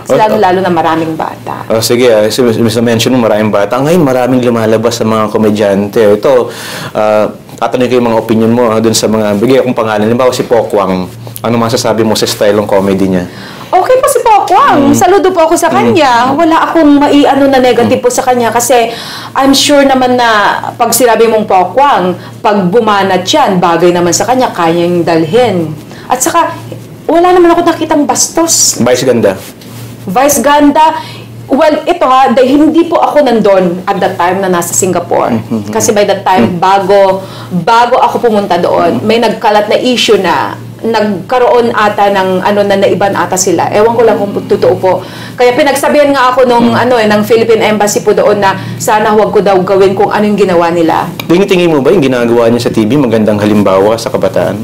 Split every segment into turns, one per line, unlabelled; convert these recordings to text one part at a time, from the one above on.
Lalo-lalo na maraming bata.
Sige, mention mo maraming bata. Ngayon, maraming lumalabas sa mga komedyante. Ito, tatanungin ko yung mga opinion mo dun sa mga, bigay akong pangalan. Halimbawa si Pokwang. Ano masasabi mo sa style ng comedy niya?
Okay po si Pokwang. Saludo po ako sa kanya. Wala akong maiano na negative po sa kanya kasi I'm sure naman na pag sinabi mong Pokwang, pag bumanat yan, bagay naman sa kanya, kanyang dalhin. At saka, wala naman ako nakitang bastos.
Vice ganda.
Vice ganda. Well, ito dahil hindi po ako nandun at that time na nasa Singapore. Kasi by that time, bago ako pumunta doon, may nagkalat na issue na nagkaroon ata ng na naiban ata sila. Ewan ko lang kung totoo po. Kaya pinagsabihan nga ako nung ng Philippine Embassy po doon na sana huwag ko daw gawin kung ano yung ginawa nila.
Tingin mo ba yung ginagawa niya sa TV magandang halimbawa sa kabataan?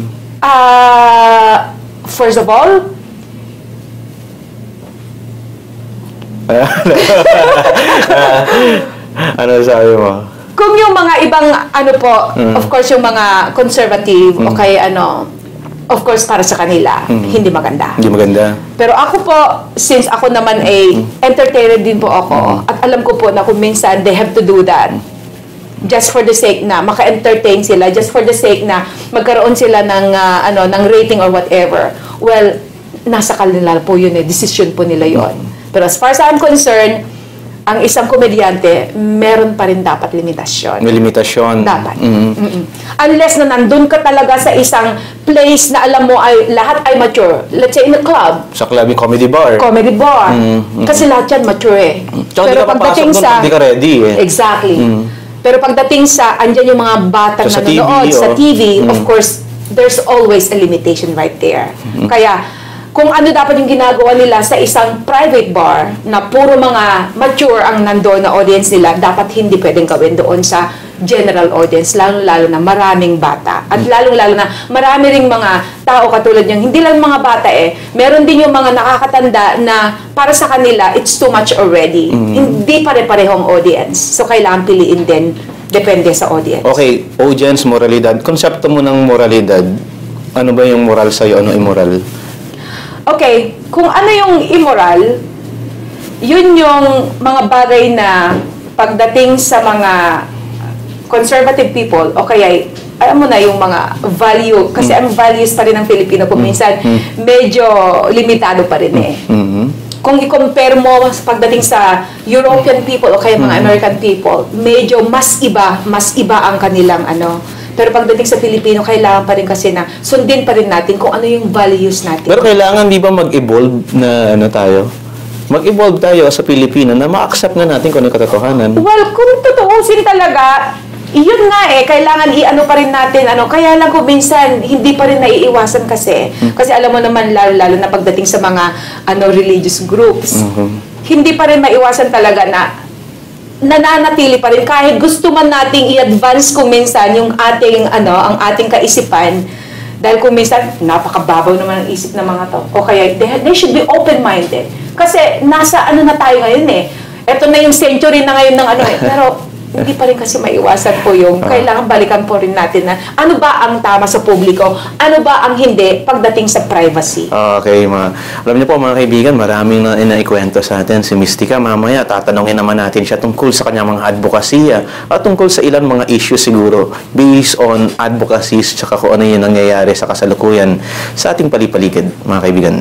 First of all,
ano sabi mo?
Kung yung mga ibang of course yung mga conservative o kay of course para sa kanila hindi maganda.
Hindi maganda.
Pero ako po, since ako naman ay entertainer din po ako at alam ko po na kung minsan they have to do that just for the sake na maka-entertain sila, just for the sake na magkaroon sila ng ng rating or whatever. Well, nasa kanila po yun decision po nila yon. Pero as far as I'm concerned, ang isang komedyante, meron pa rin dapat limitasyon.
May limitasyon.
Dapat. Unless na nandun ka talaga sa isang place na alam mo ay lahat ay mature. Let's say in a club.
Sa club, yung comedy bar.
Comedy bar. Kasi lahat yan mature eh.
Tsaka pero pagdating sa... Hindi ka ready eh.
Exactly. Pero pagdating sa, andyan yung mga batang
so,
nanonood sa TV, of course, there's always a limitation right there. Kaya, kung ano dapat yung ginagawa nila sa isang private bar na puro mga mature ang nandoon na audience nila, dapat hindi pwedeng gawin doon sa general audience, lalo-lalo na maraming bata. At lalo-lalo na marami ring mga tao katulad yung, hindi lang mga bata meron din yung mga nakakatanda na para sa kanila, it's too much already. Hindi pare-parehong audience. So, kailangan piliin din, depende sa audience.
Okay, audience, moralidad. Konsepto mo ng moralidad, ano ba yung moral sa'yo, ano immoral?
Okay, kung ano yung immoral, yun yung mga bagay na pagdating sa mga conservative people, o kaya, alam mo na yung mga value, kasi ang values pa rin ng Filipino kung minsan, medyo limitado pa rin Kung i-compare mo pagdating sa European people o kaya mga American people, medyo mas iba ang kanilang Pero pagdating sa Pilipino, kailangan pa rin kasi na sundin pa rin natin kung ano yung values natin.
Pero kailangan di ba mag-evolve na tayo? Mag-evolve tayo sa Pilipino na ma-accept na natin kung ano yung katotohanan.
Well, kung tutuusin talaga, yun nga kailangan i-ano pa rin natin, kaya lang kung minsan, hindi pa rin naiiwasan kasi. Kasi alam mo naman, lalo na pagdating sa mga, religious groups, hindi pa rin maiwasan talaga na nananatili pa rin kahit gusto man nating i-advance kung minsan yung ating ang ating kaisipan dahil kung minsan napakababaw naman ang isip ng mga to o kaya they should be open-minded kasi nasa na tayo ngayon eto na yung century na ngayon ng pero hindi pa rin kasi maiwasan po yung kailangan balikan po rin natin na ano ba ang tama sa publiko, ano ba ang hindi pagdating sa privacy.
Okay, alam niyo po mga kaibigan, maraming na inaikwento sa atin si Mystica. Mamaya tatanungin naman natin siya tungkol sa kanyang mga advokasya at tungkol sa ilang mga issues siguro based on advocacies tsaka kung ano yung nangyayari sa kasalukuyan sa ating palipaligid, mga kaibigan.